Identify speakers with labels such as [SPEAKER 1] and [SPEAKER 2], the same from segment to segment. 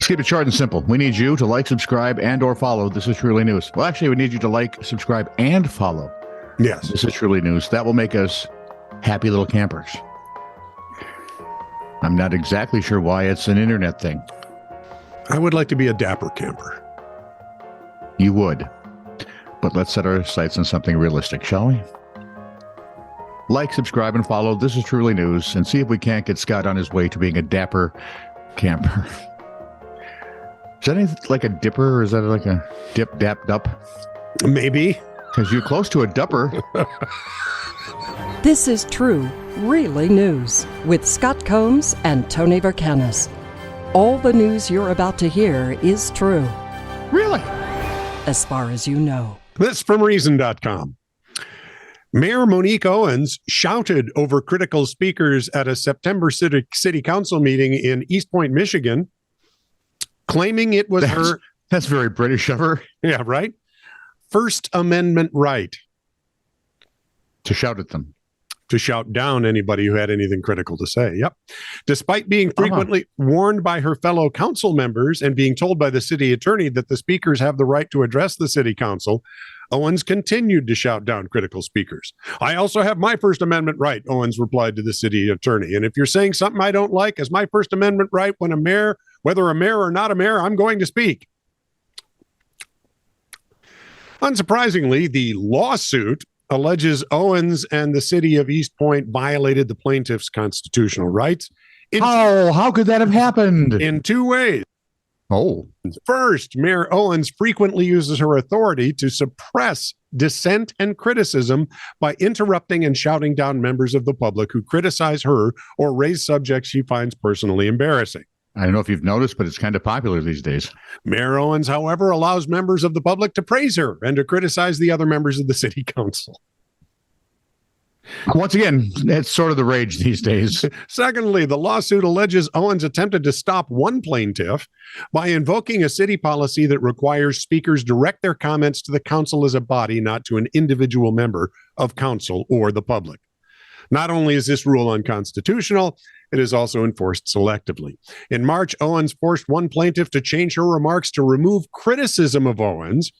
[SPEAKER 1] Let's keep it short and simple. We need you to like, subscribe, and or follow This Is Truly News. Well, actually, we need you to like, subscribe, and follow.
[SPEAKER 2] Yes.
[SPEAKER 1] This Is Truly News. That will make us happy little campers. I'm not exactly sure why it's an internet thing.
[SPEAKER 2] I would like to be a dapper camper.
[SPEAKER 1] You would. But let's set our sights on something realistic, shall we? Like, subscribe, and follow This Is Truly News, and see if we can't get Scott on his way to being a dapper camper. Is that anything like a dipper, or is that like a dip, dap, dup?
[SPEAKER 2] Maybe.
[SPEAKER 1] Because you're close to a dupper.
[SPEAKER 3] This is True, Really News with Scott Combs and Tony Vercanis. All the news you're about to hear is true.
[SPEAKER 1] Really?
[SPEAKER 3] As far as you know.
[SPEAKER 2] This from Reason.com. Mayor Monique Owens shouted over critical speakers at a September City Council meeting in East Point, Michigan, claiming it was her...
[SPEAKER 1] That's very British of her.
[SPEAKER 2] Yeah, right? First Amendment right.
[SPEAKER 1] To shout at them.
[SPEAKER 2] To shout down anybody who had anything critical to say. Yep. Despite being frequently warned by her fellow council members and being told by the city attorney that the speakers have the right to address the city council, Owens continued to shout down critical speakers. I also have my First Amendment right, Owens replied to the city attorney. And if you're saying something I don't like as my First Amendment right when a mayor, whether a mayor or not a mayor, I'm going to speak. Unsurprisingly, the lawsuit alleges Owens and the city of East Point violated the plaintiff's constitutional rights.
[SPEAKER 1] How could that have happened?
[SPEAKER 2] In two ways.
[SPEAKER 1] Oh.
[SPEAKER 2] First, Mayor Owens frequently uses her authority to suppress dissent and criticism by interrupting and shouting down members of the public who criticize her or raise subjects she finds personally embarrassing.
[SPEAKER 1] I don't know if you've noticed, but it's kind of popular these days.
[SPEAKER 2] Mayor Owens, however, allows members of the public to praise her and to criticize the other members of the city council.
[SPEAKER 1] Once again, it's sort of the rage these days.
[SPEAKER 2] Secondly, the lawsuit alleges Owens attempted to stop one plaintiff by invoking a city policy that requires speakers direct their comments to the council as a body, not to an individual member of council or the public. Not only is this rule unconstitutional, it is also enforced selectively. In March, Owens forced one plaintiff to change her remarks to remove criticism of Owens.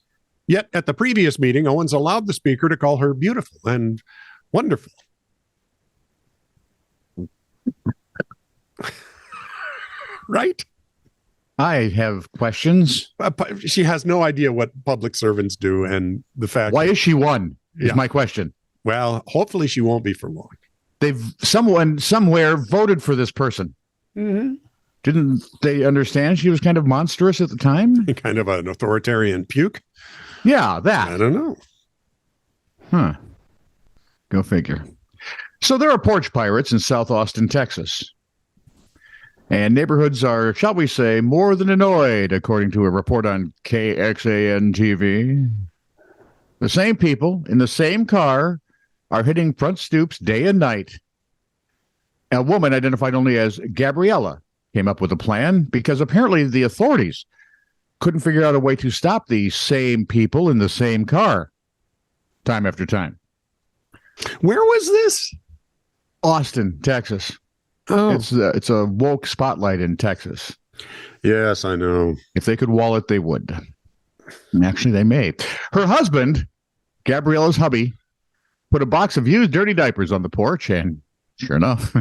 [SPEAKER 2] Yet at the previous meeting, Owens allowed the speaker to call her beautiful and wonderful. Right?
[SPEAKER 1] I have questions.
[SPEAKER 2] She has no idea what public servants do, and the fact...
[SPEAKER 1] Why is she one, is my question.
[SPEAKER 2] Well, hopefully she won't be for long.
[SPEAKER 1] Someone somewhere voted for this person.
[SPEAKER 2] Mm-hmm.
[SPEAKER 1] Didn't they understand she was kind of monstrous at the time?
[SPEAKER 2] Kind of an authoritarian puke?
[SPEAKER 1] Yeah, that.
[SPEAKER 2] I don't know.
[SPEAKER 1] Huh. Go figure. So there are porch pirates in South Austin, Texas. And neighborhoods are, shall we say, more than annoyed, according to a report on KXAN TV. The same people in the same car are hitting front stoops day and night. A woman identified only as Gabriella came up with a plan because apparently the authorities couldn't figure out a way to stop the same people in the same car time after time.
[SPEAKER 2] Where was this?
[SPEAKER 1] Austin, Texas.
[SPEAKER 2] Oh,
[SPEAKER 1] it's a woke spotlight in Texas.
[SPEAKER 2] Yes, I know.
[SPEAKER 1] If they could wall it, they would. Actually, they may. Her husband, Gabriella's hubby, put a box of used dirty diapers on the porch, and sure enough.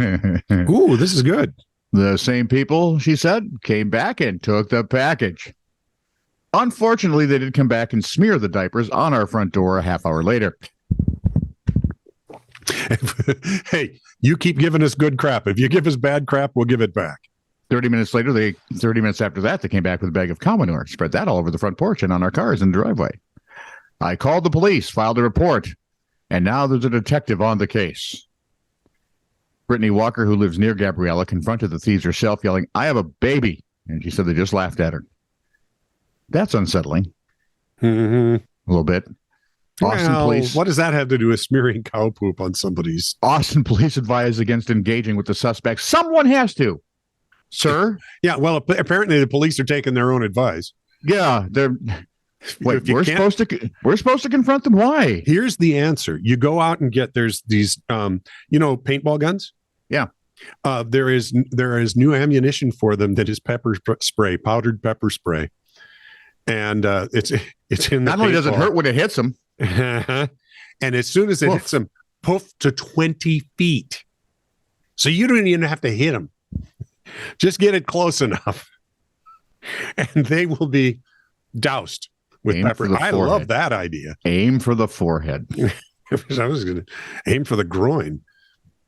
[SPEAKER 2] Ooh, this is good.
[SPEAKER 1] The same people, she said, came back and took the package. Unfortunately, they did come back and smear the diapers on our front door a half hour later.
[SPEAKER 2] Hey, you keep giving us good crap. If you give us bad crap, we'll give it back.
[SPEAKER 1] 30 minutes after that, they came back with a bag of cow manure, spread that all over the front porch and on our cars in the driveway. I called the police, filed a report, and now there's a detective on the case. Brittany Walker, who lives near Gabriella, confronted the thieves herself, yelling, "I have a baby." And she said they just laughed at her. That's unsettling.
[SPEAKER 2] Mm-hmm.
[SPEAKER 1] A little bit. Austin police.
[SPEAKER 2] What does that have to do with smearing cow poop on somebody's?
[SPEAKER 1] Austin police advise against engaging with the suspect. Someone has to, sir.
[SPEAKER 2] Yeah, well, apparently the police are taking their own advice.
[SPEAKER 1] Yeah, they're. Wait, we're supposed to confront them. Why?
[SPEAKER 2] Here's the answer. You go out and get, there's these, paintball guns.
[SPEAKER 1] Yeah.
[SPEAKER 2] There is new ammunition for them that is pepper spray, powdered pepper spray, and it's in the
[SPEAKER 1] Not only does it
[SPEAKER 2] paintball.
[SPEAKER 1] hurt when it hits them,
[SPEAKER 2] And as soon as it hits them, poof to 20 feet. So you don't even have to hit them. Just get it close enough, and they will be doused with
[SPEAKER 1] Aim for
[SPEAKER 2] pepper.
[SPEAKER 1] the
[SPEAKER 2] I
[SPEAKER 1] forehead.
[SPEAKER 2] love that idea.
[SPEAKER 1] aim for the forehead.
[SPEAKER 2] I was going to aim for the groin.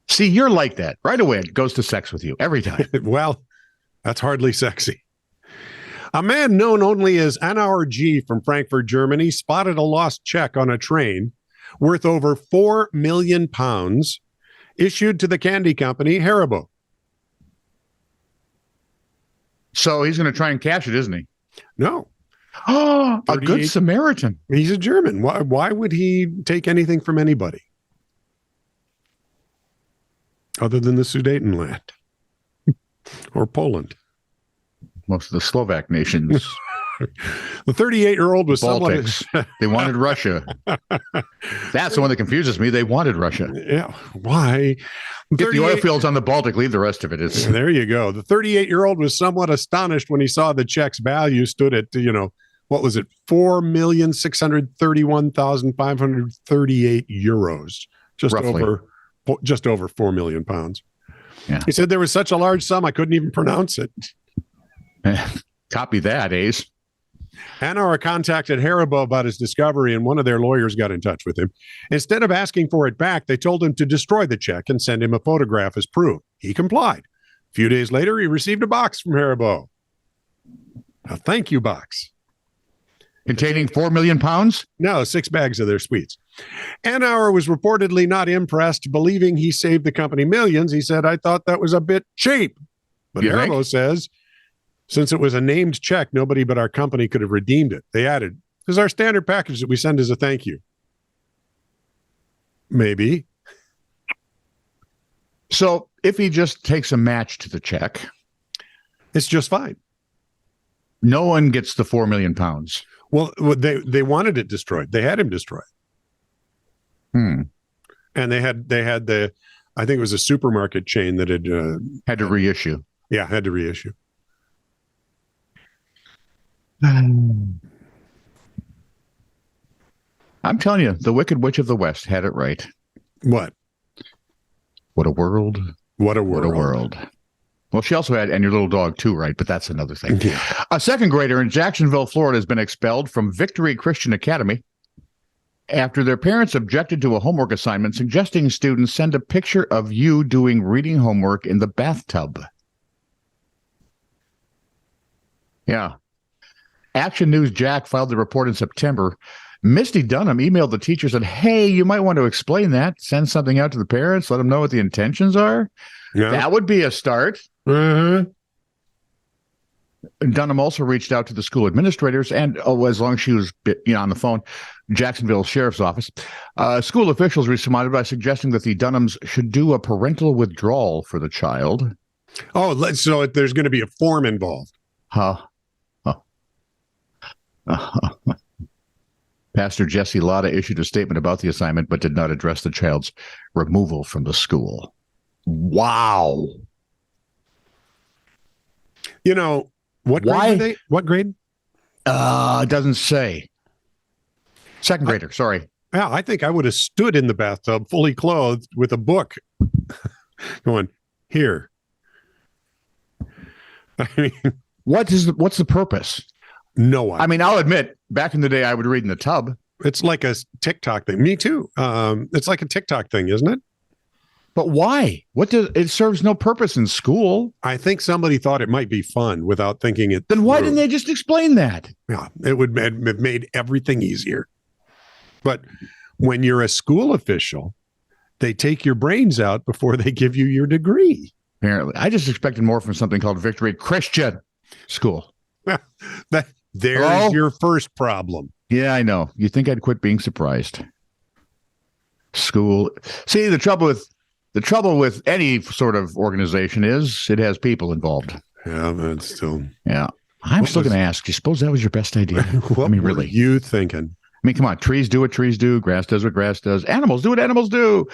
[SPEAKER 1] See, you're like that. Right away, it goes to sex with you every time.
[SPEAKER 2] Well, that's hardly sexy. A man known only as Anauer G from Frankfurt, Germany, spotted a lost check on a train worth over 4 million pounds issued to the candy company Haribo.
[SPEAKER 1] So he's going to try and cash it, isn't he?
[SPEAKER 2] No,
[SPEAKER 1] Oh, a good
[SPEAKER 2] 38
[SPEAKER 1] Samaritan.
[SPEAKER 2] he's a German. Why would he take anything from anybody other than the Sudetenland or Poland?
[SPEAKER 1] Most of the Slovak nations,
[SPEAKER 2] The 38-year-old was
[SPEAKER 1] Baltics, they wanted Russia. That's the one that confuses me. They wanted Russia.
[SPEAKER 2] Yeah, why?
[SPEAKER 1] Get the
[SPEAKER 2] 38
[SPEAKER 1] oil fields on the Baltic, leave the rest of it. It's
[SPEAKER 2] There you go. The 38-year-old was somewhat astonished when he saw the check's value stood at, what was it? 4,631,538 euros.
[SPEAKER 1] Roughly.
[SPEAKER 2] Just over 4 million pounds.
[SPEAKER 1] Yeah.
[SPEAKER 2] He said there was such a large sum I couldn't even pronounce it.
[SPEAKER 1] Copy that, Ace.
[SPEAKER 2] Anauer contacted Haribo about his discovery, and one of their lawyers got in touch with him. Instead of asking for it back, they told him to destroy the check and send him a photograph as proof. He complied. A few days later, he received a box from Haribo. A thank you box.
[SPEAKER 1] Containing 4 million pounds?
[SPEAKER 2] No, 6 bags of their sweets. Anauer was reportedly not impressed, believing he saved the company millions. He said, I thought that was a bit cheap. But
[SPEAKER 1] You think?
[SPEAKER 2] Haribo says, since it was a named check, nobody but our company could have redeemed it. They added, this is our standard package that we send as a thank you. Maybe.
[SPEAKER 1] So if he just takes a match to the check,
[SPEAKER 2] It's just fine.
[SPEAKER 1] no one gets the 4 million pounds.
[SPEAKER 2] Well, they wanted it destroyed. They had him destroyed. And they had the, I think it was a supermarket chain that had
[SPEAKER 1] Had to reissue.
[SPEAKER 2] had to reissue.
[SPEAKER 1] I'm telling you, the Wicked Witch of the West had it right.
[SPEAKER 2] What?
[SPEAKER 1] What a world.
[SPEAKER 2] What a world.
[SPEAKER 1] What a world. Well, she also had, and your little dog too, right? But that's another thing.
[SPEAKER 2] Yeah.
[SPEAKER 1] A second grader in Jacksonville, Florida has been expelled from Victory Christian Academy after their parents objected to a homework assignment suggesting students send a picture of you doing reading homework in the bathtub. Yeah. Action News Jack filed the report in September. Misty Dunham emailed the teacher, said, hey, you might want to explain that. Send something out to the parents. Let them know what the intentions are.
[SPEAKER 2] Yeah.
[SPEAKER 1] That would be a start.
[SPEAKER 2] Uh-huh.
[SPEAKER 1] Dunham also reached out to the school administrators and, as long as she was on the phone, Jacksonville Sheriff's Office. School officials responded by suggesting that the Dunhams should do a parental withdrawal for the child.
[SPEAKER 2] Oh, so there's going to be a form involved.
[SPEAKER 1] Pastor Jesse Latta issued a statement about the assignment, but did not address the child's removal from the school. Wow.
[SPEAKER 2] What grade
[SPEAKER 1] Why?
[SPEAKER 2] were they? What grade?
[SPEAKER 1] It doesn't say. Second grader, sorry.
[SPEAKER 2] Yeah, I think I would have stood in the bathtub fully clothed with a book going, here. I mean,
[SPEAKER 1] What's the purpose?
[SPEAKER 2] no idea.
[SPEAKER 1] I mean, I'll admit, back in the day, I would read in the tub.
[SPEAKER 2] It's like a TikTok thing. Me too. It's like a TikTok thing, isn't it?
[SPEAKER 1] But why? It serves no purpose in school.
[SPEAKER 2] I think somebody thought it might be fun without thinking it.
[SPEAKER 1] Then why
[SPEAKER 2] through.
[SPEAKER 1] didn't they just explain that?
[SPEAKER 2] Yeah, it would have made everything easier. But when you're a school official, they take your brains out before they give you your degree.
[SPEAKER 1] Apparently. I just expected more from something called Victory Christian School.
[SPEAKER 2] There's
[SPEAKER 1] Hello?
[SPEAKER 2] your first problem.
[SPEAKER 1] Yeah, I know. You think I'd quit being surprised? School. See, the trouble with any sort of organization is it has people involved.
[SPEAKER 2] Yeah, but still.
[SPEAKER 1] Yeah. I'm
[SPEAKER 2] What
[SPEAKER 1] still
[SPEAKER 2] was-
[SPEAKER 1] going to ask, do you suppose that was your best idea?
[SPEAKER 2] What
[SPEAKER 1] I mean,
[SPEAKER 2] were
[SPEAKER 1] really.
[SPEAKER 2] you thinking?
[SPEAKER 1] I mean, come on. Trees do what trees do. Grass does what grass does. Animals do what animals do.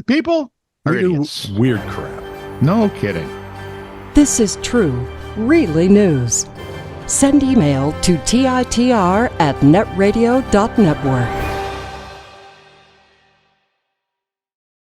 [SPEAKER 1] People are
[SPEAKER 2] We do
[SPEAKER 1] idiots.
[SPEAKER 2] weird crap.
[SPEAKER 1] No kidding.
[SPEAKER 3] This is true, really news. Send email to TITR@netradio.network.